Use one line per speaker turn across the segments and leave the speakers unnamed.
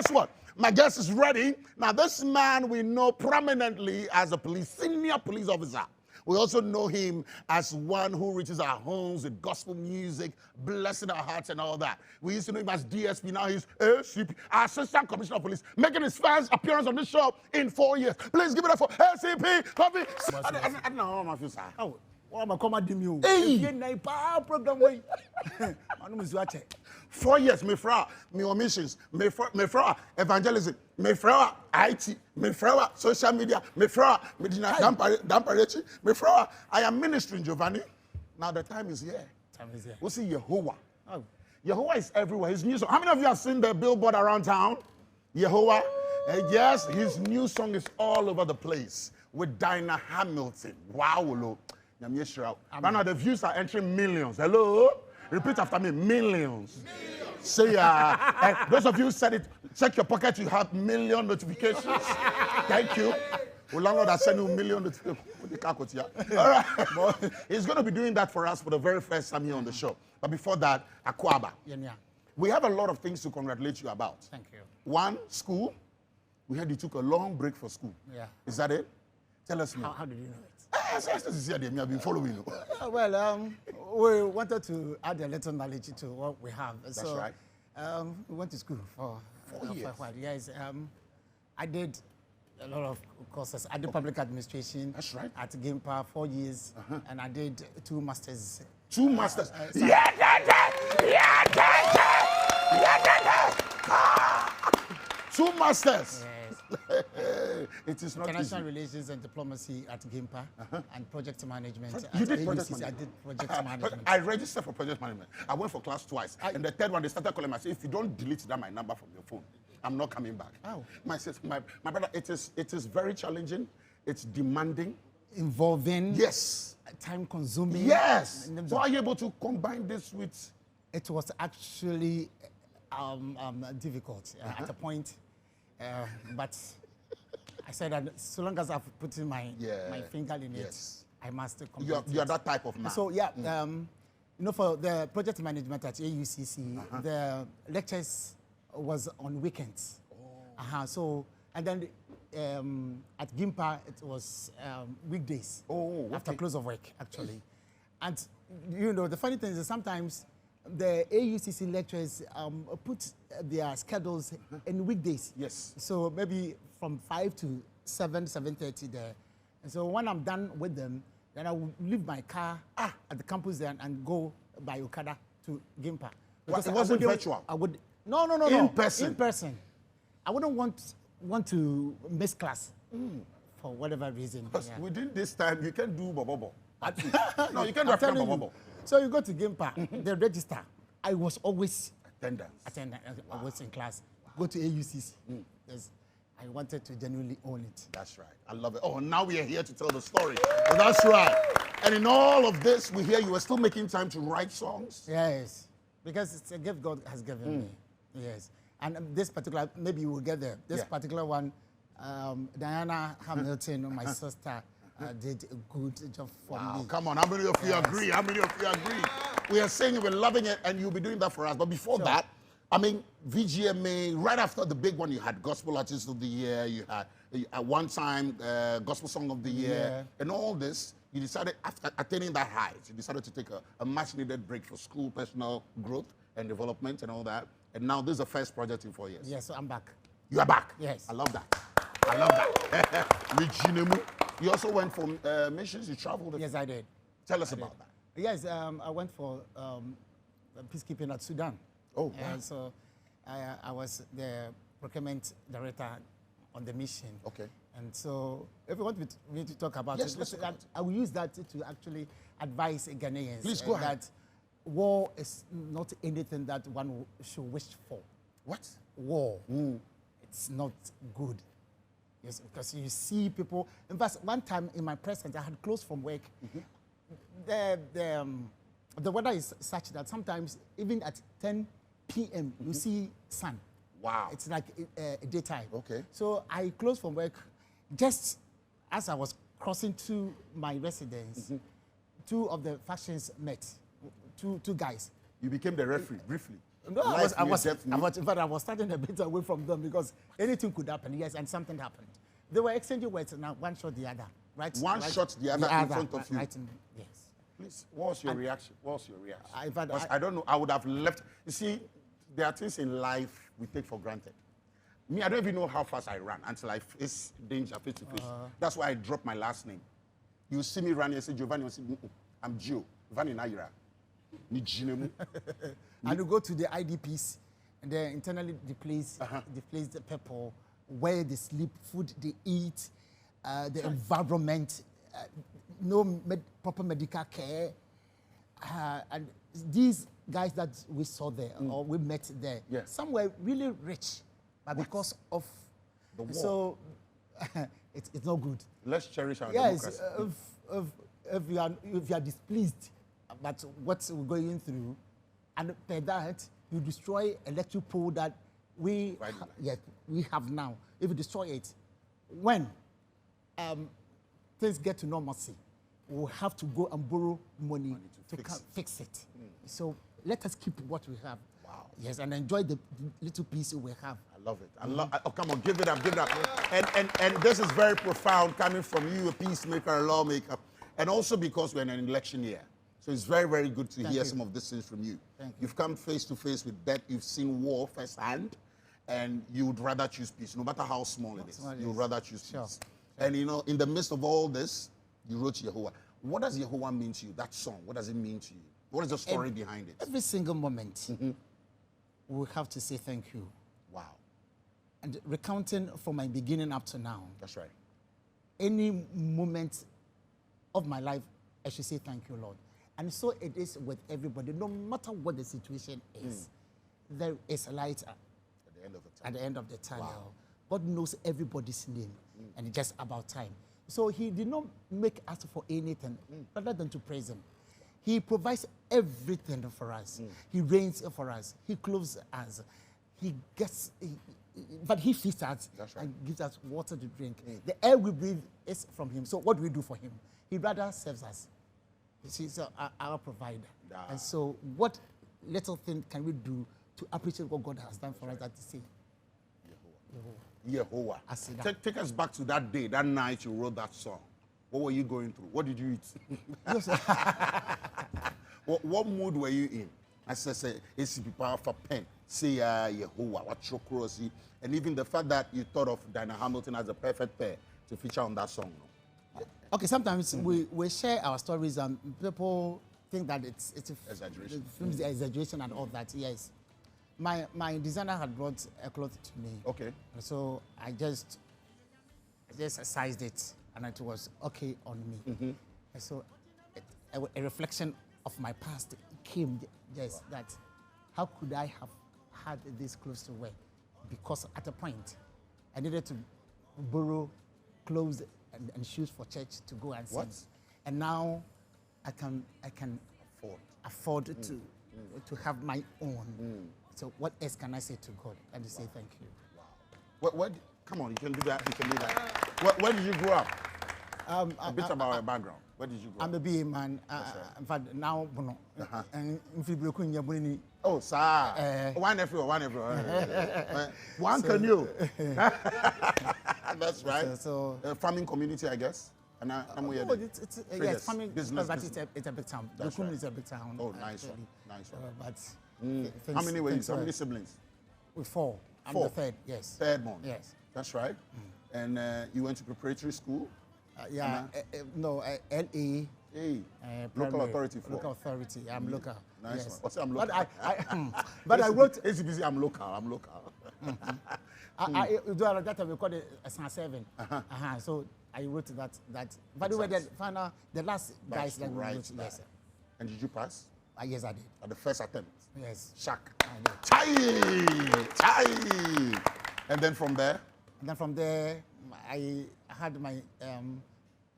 guess what? My guest is ready. Now, this man we know prominently as a senior police officer. We also know him as one who reaches our homes with gospel music, blessing our hearts and all that. We used to know him as DSP, now he's ACP, Assistant Commissioner of Police, making his first appearance on this show in 4 years. Please give it up for ACP, Kofi. I don't know how I feel, sir.
Oh, I'm a command you.
Hey!
Program way.
4 years, me fra, me omissions, me fra evangelism, me fra IT, me fra social media, me fra medina damparechi, me fra I am ministering Giovani. Now the time is here. We'll see Yehovah.
Oh.
Yehovah is everywhere. His new song. How many of you have seen the billboard around town? Yehovah. Yes, his new song is all over the place with Dinah Hamilton. Wow, lo. Right now the views are entering millions. Hello? Repeat after me, millions. Say, those of you who said it, check your pocket, you have million notifications. Thank you. Landlord has sent you million notifications. All right. He's going to be doing that for us for the very first time here on the show. But before that, Akwaba. We have a lot of things to congratulate you about.
Thank you.
One, school. We heard you took a long break for school.
Yeah.
Is that it? Tell us more.
How did you know it?
I've been following you.
Well, we wanted to add a little knowledge to what we have.
That's right.
We went to school for
4 years.
Yes, I did a lot of courses. I did public administration.
That's right.
At Gimpa 4 years, and I did 2 masters.
2 masters. Two masters.
Yes.
It is not
International
easy.
Relations and Diplomacy at Gimpa and Project Management.
You
at
did
AUCC.
project management?
I did Project Management.
I registered for project management. I went for class twice. And the third one, they started calling me. I said, if you don't delete that my number from your phone, I'm not coming back.
Oh.
My brother, it is very challenging. It's demanding.
Involving.
Yes.
Time consuming.
Yes. So are you able to combine this with?
It was actually difficult at a point, but I said that so long as I've put in my finger in it, I must complete it.
You're that type of man.
So yeah, you know, for the project management at AUCC, the lectures was on weekends. So and then at Gimpa it was weekdays. After close of work actually, and you know the funny thing is sometimes the AUCC lecturers put their schedules in weekdays.
Yes.
So maybe from 5 to 7:30 there. And so when I'm done with them, then I will leave my car at the campus there and go by Okada to Gimpa.
Because it wasn't virtual.
I would no.
In person.
In person. I wouldn't want to miss class for whatever reason.
Because within this time you can't do bobobo. No, you can't do bobobo.
So you go to Gimpa, they register. I was always
attendance.
Always in class. Go to AUCC. Yes, I wanted to genuinely own it.
That's right. I love it. Oh, now we are here to tell the story. Oh, that's right. And in all of this, we hear you were still making time to write songs.
Yes, because it's a gift God has given me. Yes, and this particular, maybe you will get there. This particular one, Diana Hamilton, my sister, did a good job for me.
Come on, how many of you agree? How many of you agree? We are saying we're loving it and you'll be doing that for us. But before that, I mean, VGMA, right after the big one, you had Gospel Artist of the Year, you had at one time Gospel Song of the Year, and all this, you decided, after attaining that height, you decided to take a much-needed break for school, personal growth and development and all that. And now this is the first project in 4 years.
Yes, so I'm back.
You are back?
Yes.
I love that. I love that. You also went for missions, you traveled?
Yes, I did.
Tell us about that.
Yes, I went for peacekeeping at Sudan.
Oh, wow.
So I was the procurement director on the mission.
Okay.
And so if you want me to talk about
yes,
it, I will use that to actually advise Ghanaians.
Please go ahead.
That war is not anything that one should wish for.
What?
War. It's not good. Yes, because you see people. In fact, one time in my presence, I had closed from work. The weather is such that sometimes even at 10 p.m. you see sun.
Wow.
It's like daytime.
Okay.
So I closed from work just as I was crossing to my residence. Two of the factions met. Two guys.
You became the referee, briefly.
No,
Life
I
may
was,
death
I was, in fact, I was starting a bit away from them because anything could happen. Yes, and something happened. They were exchanging words. Now one shot the other. Right.
One
right,
shot the other in front of you.
Right yes.
Please, what's your reaction? What's your reaction?
In fact,
Because I don't know. I would have left. You see, there are things in life we take for granted. Me, I don't even know how fast I ran until I face danger face to face. That's why I dropped my last name. You see me run, you say Giovani, you say, I'm Giovani Naira.
And you go to the IDPs, and they internally displace the people, where they sleep, food they eat, the environment, no proper medical care. And these guys that we saw there, or we met there, some were really rich, but because of
the war.
So it's not good.
Let's cherish our
Yes,
democracy.
if you are displeased about what we're going through, and by that you destroy electric pole that we have now. If you destroy it, when things get to normalcy, we'll have to go and borrow money to fix it. So let us keep what we have.
Wow.
Yes, and enjoy the little piece we have.
I love it. Oh, come on, give it up, give it up. And this is very profound coming from you, a peacemaker, a lawmaker, and also because we're in an election year. So it's very, very good to hear some of these things from you. You've come face to face with death. You've seen war firsthand, and you would rather choose peace, no matter how small it is. You would rather choose peace. And you know, in the midst of all this, you wrote Yehovah. What does Yehovah mean to you? That song, what does it mean to you? What is the story behind it?
Every single moment, we have to say thank you.
Wow.
And recounting from my beginning up to now.
That's right.
Any moment of my life, I should say thank you, Lord. And so it is with everybody, no matter what the situation is. There is a light at the end of the tunnel.
Wow.
God knows everybody's name, and it's just about time. So he did not make us for anything rather than to praise him. He provides everything for us. He reigns for us. He clothes us. But he feeds us and gives us water to drink. The air we breathe is from him. So what do we do for him? He rather serves us. He's our provider. And so what little thing can we do to appreciate what God has done for us that to say?
Yehovah. Take us back to that day, that night you wrote that song. What were you going through? What did you eat? What mood were you in? I said, it's power for pen. Say Yehovah, what your crossy. And even the fact that you thought of Diana Hamilton as a perfect pair to feature on that song.
Okay, sometimes we share our stories and people think that it's
exaggeration.
Exaggeration and all that, yes. My designer had brought a cloth to me.
Okay.
So I just sized it and it was okay on me. And so a reflection of my past came just that how could I have had this clothes to wear? Because at a point I needed to borrow clothes and shoes for church to go and sing. And now I can afford to have my own. So what else can I say to God and to say thank you?
Wow. Come on, you can do that. You can do that. Where did you grow up? A bit about your background. Where did you grow up?
I'm a BA man. In fact, now, and if you broke in your money.
Oh, sir. One nephew. One canoe. That's right.
So
farming community, I guess.
Yes, farming
business.
But it's a big town. Brookune is a big town.
Oh, nice one. Nice one.
How
many were you? How many siblings?
With 4. I'm
Four.
the third, yes.
Third one?
Yes.
That's right. And you went to preparatory school?
No, LA.
Local authority.
Local authority. I'm local.
Nice
yes.
one. What's I'm local?
But I wrote.
ACBC, I'm local.
I do that time we call it a San 7. So I wrote that. By the way, the last guys that we wrote. Yes.
And did you pass?
Yes, I did.
At the first attempt?
Yes.
Shack.
I did.
Chai! And then from there?
I had my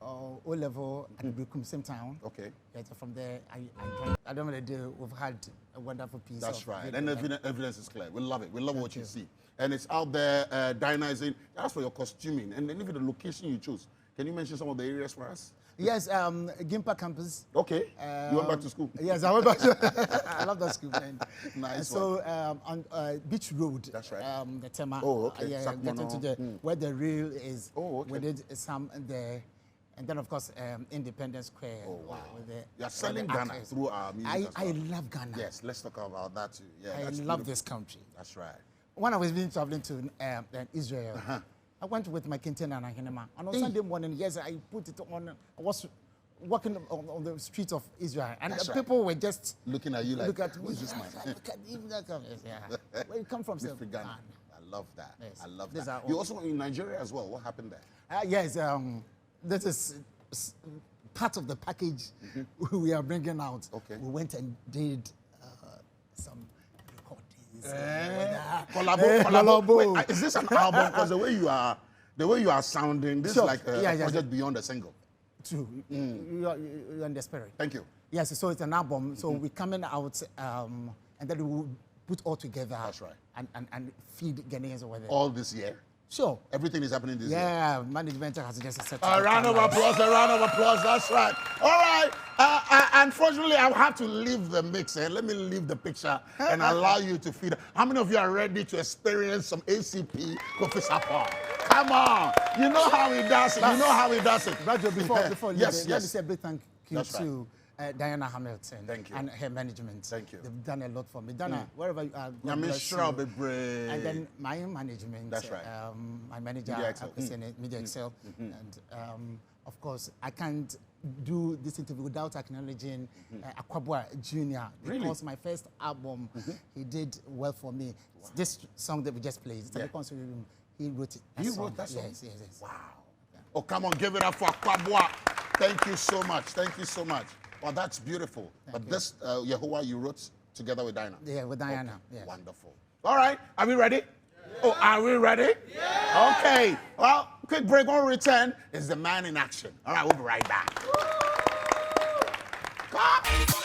O-level at Brookune, same town.
Okay.
Yes, from there, I joined. I don't know what to do. We've had a wonderful piece.
That's right. And evidence is clear. We love it. We love what you see. And it's out there, Dinah is in. As for your costuming, and even the location you chose, can you mention some of the areas for us?
Yes, Gimpa campus.
Okay. You went back to school?
Yes, I went back to I love that school, man.
Nice
So on Beach Road.
That's right.
The Tema.
Oh, okay.
Yeah, getting to the where the rail is.
Oh, okay.
We did some there. And then, of course, Independence Square.
Oh, wow.
With
You're selling Ghana through our music.
I love Ghana.
Yes, let's talk about that too. Yeah,
I
that's
love
beautiful.
this country.
That's right.
When I was been traveling to Israel, I went with my Quintana and Hinema. And on Sunday morning, yes, I put it on. I was walking on the streets of Israel, and
That's right.
people were just
Looking at you like,
look at me.
who's this man?
Look at him. Yeah. Where you come from, sir?
Mr. Ghana. I love that.
Yes.
I love
These
that.
are
You
all-
also in Nigeria as well. What happened there?
Yes, this is part of the package we are bringing out.
Okay.
We went and did some recordings.
Collabo. Wait, is this an album? Because the way you are sounding, this
Sure.
is like a
Yeah,
project beyond a single.
True. You're in the spirit.
Thank you.
Yes, so it's an album. So we're coming out, and then we will put all together.
That's right.
And feed Ghanaians over there.
All this year.
Sure.
Everything is happening this year.
Yeah, management has just set
A round of applause, a round of applause. That's right. All right. Unfortunately, I'll have to leave the mix. Let me leave the picture and allow you to feed. How many of you are ready to experience some ACP Kofi Sarpong? Come on. You know how he does it. You know how he does it.
Roger, before
Yes,
let me
yes.
say a big thank you
That's right.
to Diana Hamilton
Thank you.
and her management.
Thank you.
They've done a lot for me. Dana, wherever you are, God
Nyame
bless
Shra
you.
be brave.
And then my management.
That's right.
My manager,
Media Excel.
Media Excel. And of course, I can't do this interview without acknowledging Akwabua Jr.
Really?
Because my first album, he did well for me. This song that we just played, it's a consortium. He wrote it.
He wrote that song?
Yes.
Wow. Oh, come on, give it up for Akwabua. Thank you so much. Thank you so much. Well, that's beautiful. But this, Yehovah, you wrote together with Diana?
Yeah, with Diana.
Okay.
Yes.
Wonderful. All right. Are we ready? Yeah. Oh, are we ready? Yeah. Okay. Well, quick break. When we return, is the man in action. All right, we'll be right back. Come.